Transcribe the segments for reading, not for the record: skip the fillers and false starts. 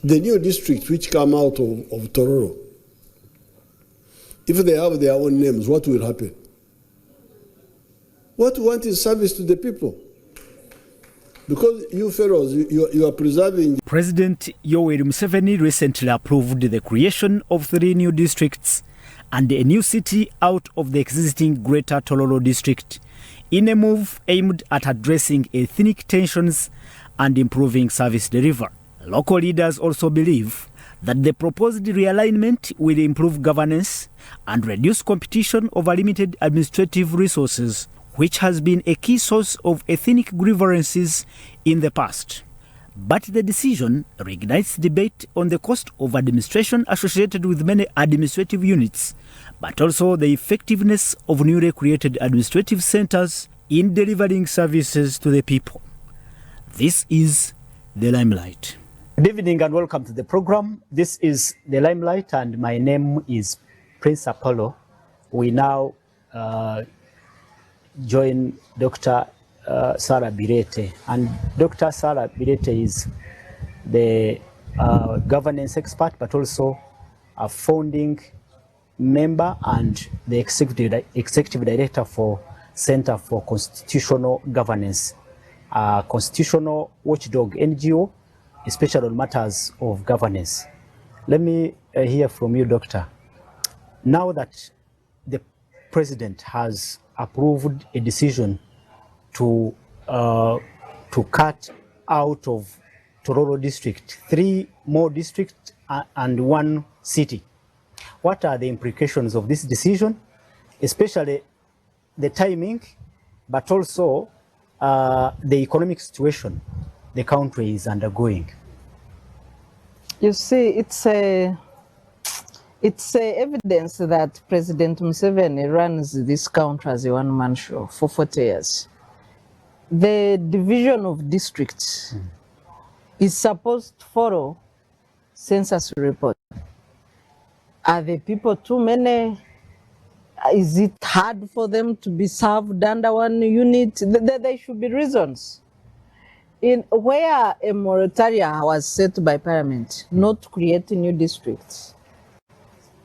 the new districts which come out of Tororo, if they have their own names, what will happen? What we want is service to the people. Because you fellows, you are preserving. President Yoweri Museveni recently approved the creation of 3 new districts and a new city out of the existing Greater Tororo district, in a move aimed at addressing ethnic tensions and improving service delivery. Local leaders also believe that the proposed realignment will improve governance and reduce competition over limited administrative resources, which has been a key source of ethnic grievances in the past. But the decision reignites debate on the cost of administration associated with many administrative units, but also the effectiveness of newly created administrative centers in delivering services to the people. This is The Limelight. Good evening and welcome to the program. This is The Limelight and my name is Prince Apollo. We now join Dr. Sarah Birete, and Dr. Sarah Birete is the governance expert, but also a founding member and the executive director for Center for Constitutional Governance, a constitutional watchdog NGO, especially on matters of governance. Let me hear from you, Doctor. Now that the President has approved a decision to cut out of Tororo district 3 more districts and 1 city, what are the implications of this decision, especially the timing, but also the economic situation the country is undergoing? You see, it's evidence that President Museveni runs this country as a one-man show for 40 years. The division of districts is supposed to follow census report. Are the people too many? Is it hard for them to be served under one unit? There should be reasons. In where a moratorium was set by Parliament not to create new districts,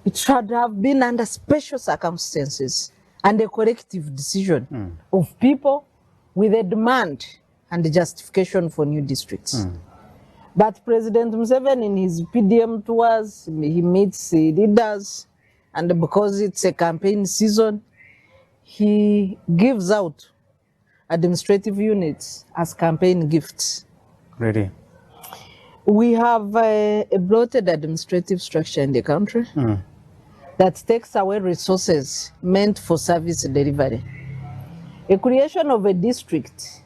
it should have been under special circumstances and a collective decision of people with a demand and a justification for new districts. But President Museveni, in his PDM tours, he meets leaders, and because it's a campaign season, he gives out administrative units as campaign gifts. Really? We have a bloated administrative structure in the country that takes away resources meant for service delivery. A creation of a district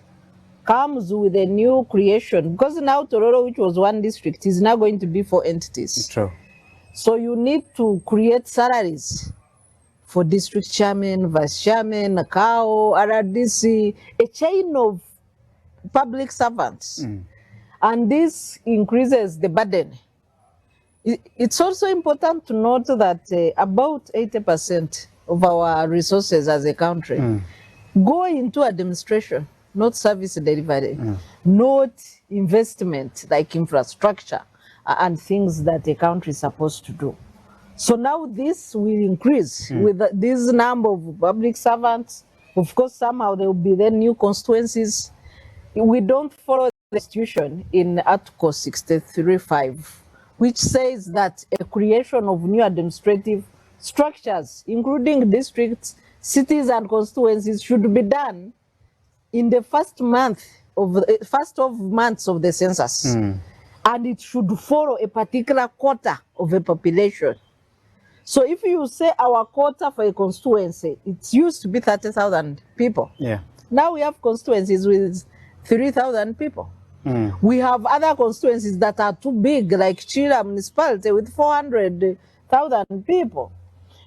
comes with a new creation, because now Tororo, which was 1 district, is now going to be 4 entities. True. So you need to create salaries for district chairman, vice chairman, CAO, RRDC, a chain of public servants. And this increases the burden. It's also important to note that about 80% of our resources as a country go into administration, not service delivery, not investment like infrastructure and things that a country is supposed to do. So now this will increase with this number of public servants. Of course, somehow there will be then new constituencies. We don't follow the constitution in Article 63(5), which says that a creation of new administrative structures, including districts, cities, and constituencies, should be done in the first of months of the census. And it should follow a particular quota of a population. So if you say our quota for a constituency, it used to be 30,000 people. Yeah. Now we have constituencies with 3,000 people. We have other constituencies that are too big, like Chira municipality with 400,000 people.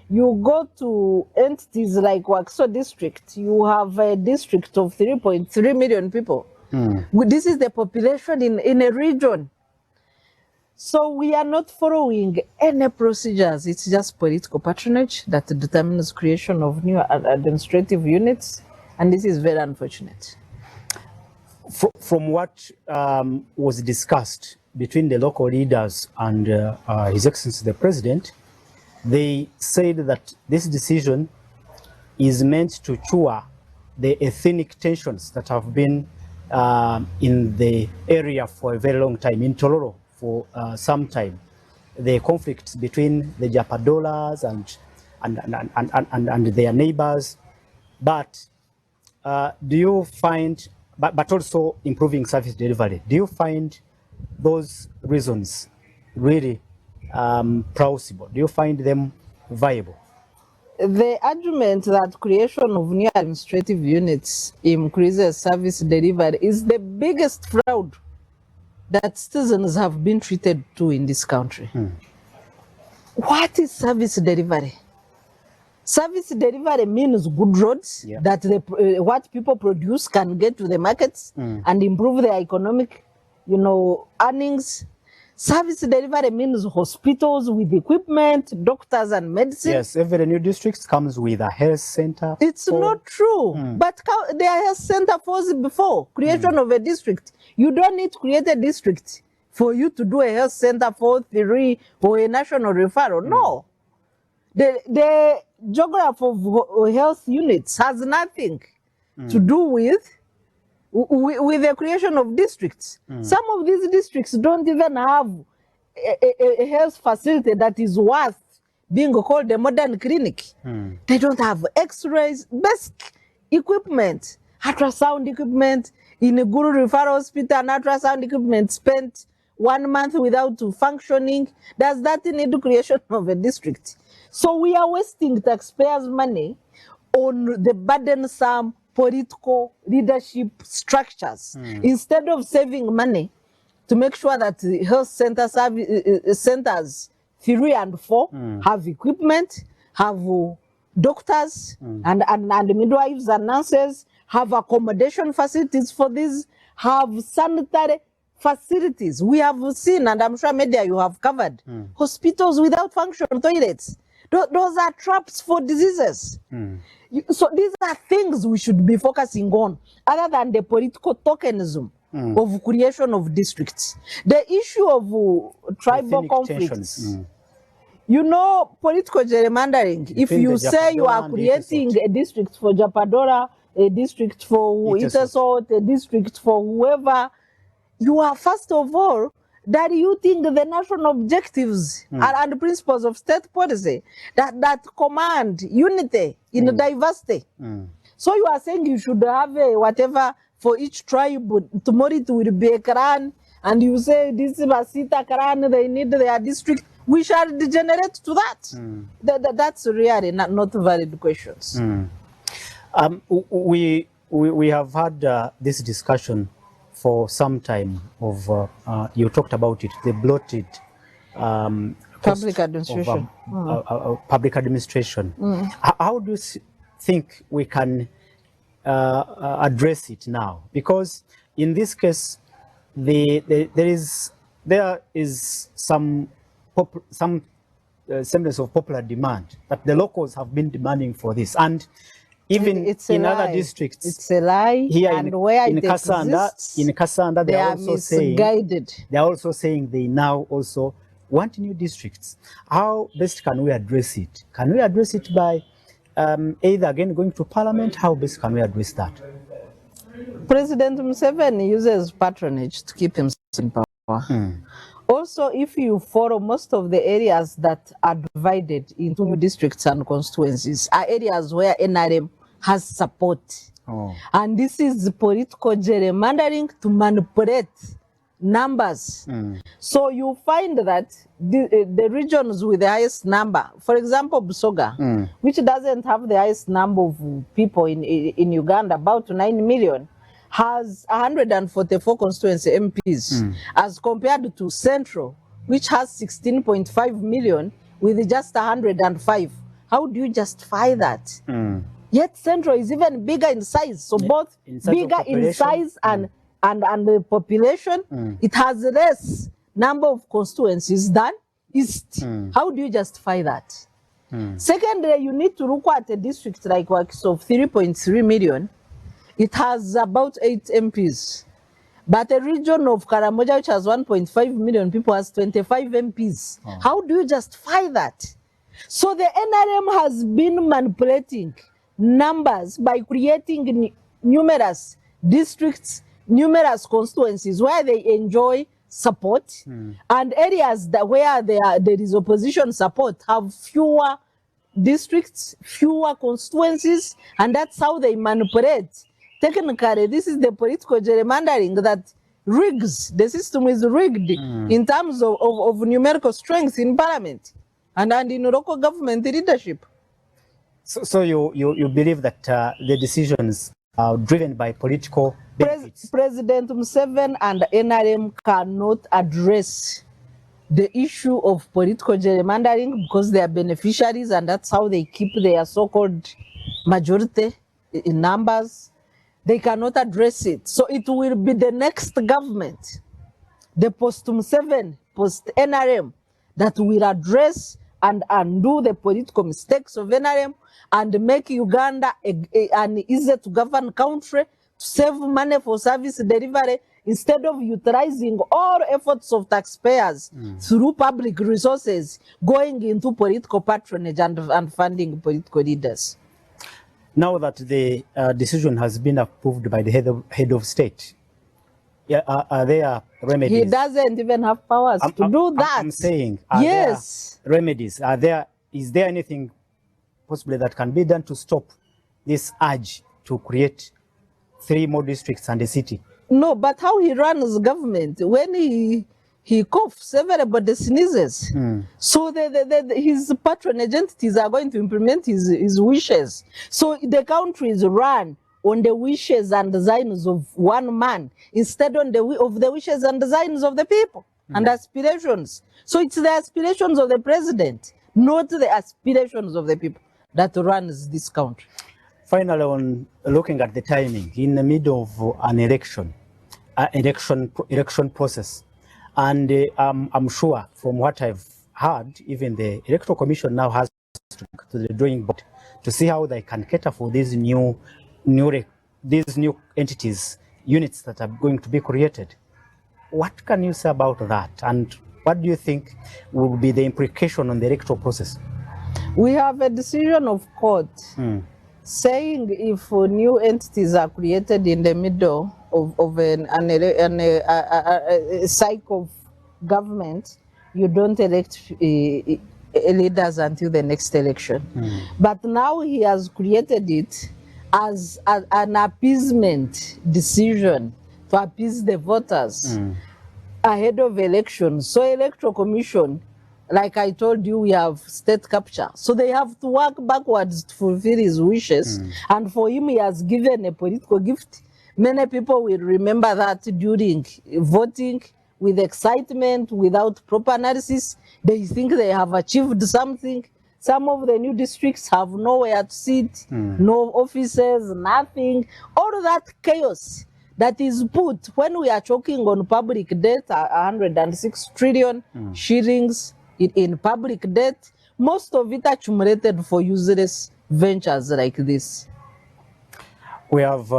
You go to entities like Wakso district, you have a district of 3.3 million people. This is the population in a region. So we are not following any procedures. It's just political patronage that determines creation of new administrative units, and this is very unfortunate. From what was discussed between the local leaders and His Excellency the President, they said that this decision is meant to cure the ethnic tensions that have been in the area for a very long time, in Tororo for some time. The conflicts between the Japadolas and their neighbors. But do you find, but also improving service delivery, do you find those reasons really plausible? Do you find them viable? The argument that creation of new administrative units increases service delivery is the biggest fraud that citizens have been treated to in this country. What is service delivery? Service delivery means good roads that what people produce can get to the markets and improve their economic, earnings. Service delivery means hospitals with equipment, doctors and medicine. Yes, every new district comes with a health center. It's not true. But there are health center was before creation of a district. You don't need to create a district for you to do a health center for 3 or a national referral. No. The geography of health units has nothing to do with the creation of districts. Some of these districts don't even have a health facility that is worth being called a modern clinic. They don't have x-rays, basic equipment, ultrasound equipment. In a Guru Referral Hospital, an ultrasound equipment spent 1 month without functioning. Does that need the creation of a district? So we are wasting taxpayers' money on the burdensome political leadership structures instead of saving money to make sure that the health centers 3 and 4 have equipment, have doctors and midwives and nurses, have accommodation facilities for these, have sanitary facilities. We have seen, and I'm sure media you have covered, hospitals without functional toilets. Those are traps for diseases. So these are things we should be focusing on, other than the political tokenism of creation of districts. The issue of tribal conflicts. Political gerrymandering. If you say you are creating a district for Japadora, a district for Itesot, a district for whoever, you are first of all diluting the national objectives and principles of state policy that command unity in diversity. So you are saying you should have whatever for each tribe. Tomorrow it will be a clan, and you say this is Basita clan, they need their district. We shall degenerate to that. That's really not valid questions. We have had this discussion for some time of, you talked about it, the bloated public administration. Public administration. How do you think we can address it now? Because in this case, there is some semblance of popular demand that the locals have been demanding for this, and even in other districts, it's a lie. Here and where in it Kasanda, exists, they are also misguided. They are also saying they now also want new districts. How best can we address it? Can we address it by either again going to Parliament? How best can we address that? President Museveni uses patronage to keep himself in power. Also, if you follow, most of the areas that are divided into districts and constituencies are areas where NRM has support. And this is political gerrymandering to manipulate numbers. So you find that the regions with the highest number, for example, Busoga, which doesn't have the highest number of people in Uganda, about 9 million, has 144 constituency MPs, as compared to Central, which has 16.5 million with just 105. How do you justify that? Yet Central is even bigger in size. So both bigger in size and the population, it has less number of constituencies than East. How do you justify that? Secondly, you need to look at a district like Wakiso of 3.3 million. It has about 8 MPs. But a region of Karamoja, which has 1.5 million people, has 25 MPs. Oh. How do you justify that? So the NRM has been manipulating numbers by creating numerous districts, numerous constituencies where they enjoy support, and areas that where there is opposition support have fewer districts, fewer constituencies, and that's how they manipulate. Technically, this is the political gerrymandering that rigs, the system is rigged in terms of numerical strength in parliament and in local government leadership. So you believe that the decisions are driven by political benefits? President Museveni and NRM cannot address the issue of political gerrymandering because they are beneficiaries, and that's how they keep their so-called majority in numbers. They cannot address it. So it will be the next government, the post-Museveni, post-NRM, that will address and undo the political mistakes of NRM and make Uganda an easy-to-govern country, to save money for service delivery, instead of utilizing all efforts of taxpayers through public resources going into political patronage and funding political leaders. Now that the decision has been approved by the head of state, are there remedies? He doesn't even have powers to do that. I'm saying, yes. There remedies? Is there anything possibly that can be done to stop this urge to create 3 more districts and a city? No, but how he runs government, when he coughs, everybody sneezes. So his patronage entities are going to implement his wishes. So the country is run on the wishes and designs of one man instead of the wishes and designs of the people and aspirations. So it's the aspirations of the president, not the aspirations of the people, that runs this country. Finally, on looking at the timing, in the middle of an election process, and I'm sure from what I've heard, even the Electoral Commission now has to go to the drawing board to see how they can cater for these new entities, units that are going to be created. What can you say about that, and what do you think will be the implication on the electoral process? We have a decision of court saying if new entities are created in the middle of a cycle of government, you don't elect leaders until the next election. But now he has created it as an appeasement decision to appease the voters ahead of elections. So Electoral Commission, like I told you, we have state capture. So they have to work backwards to fulfill his wishes. And for him, he has given a political gift. Many people will remember that during voting with excitement, without proper analysis. They think they have achieved something. Some of the new districts have nowhere to sit, no offices, nothing. All of that chaos that is put when we are choking on public debt, 106 trillion shillings in public debt, most of it accumulated for useless ventures like this. We have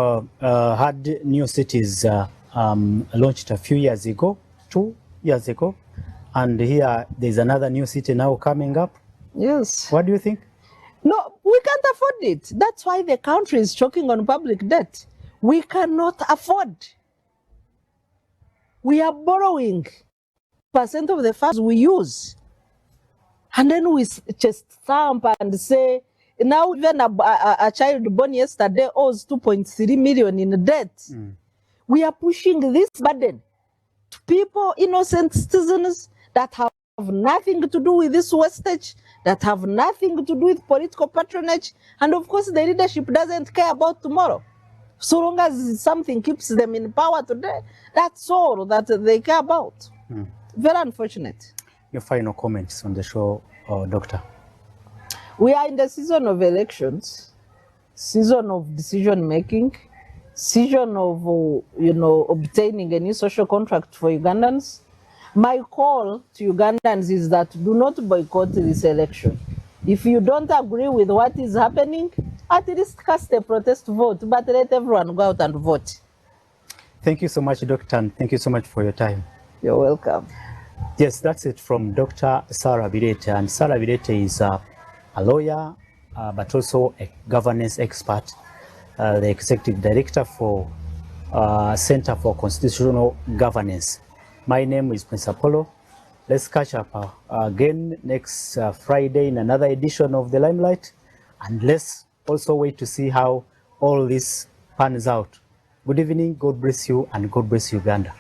had new cities launched a few years ago, 2 years ago, and here there's another new city now coming up. Yes. What do you think? No, we can't afford it. That's why the country is choking on public debt. We cannot afford. We are borrowing % of the funds we use. And then we just stamp and say, now even a child born yesterday owes 2.3 million in debt. We are pushing this burden to people, innocent citizens that have nothing to do with this wastage, that have nothing to do with political patronage. And of course, the leadership doesn't care about tomorrow. So long as something keeps them in power today, that's all that they care about. Very unfortunate. Your final comments on the show, Doctor. We are in the season of elections, season of decision making, season of obtaining a new social contract for Ugandans. My call to Ugandans is that do not boycott this election. If you don't agree with what is happening, at least cast a protest vote, but let everyone go out and vote. Thank you so much, Doctor, and thank you so much for your time. You're welcome. Yes, that's it from Dr. Sarah Birete. And Sarah Birete is a lawyer, but also a governance expert, the executive director for Center for Constitutional Governance. My name is Prince Apollo. Let's catch up again next Friday in another edition of The Limelight. And let's also wait to see how all this pans out. Good evening, God bless you, and God bless Uganda.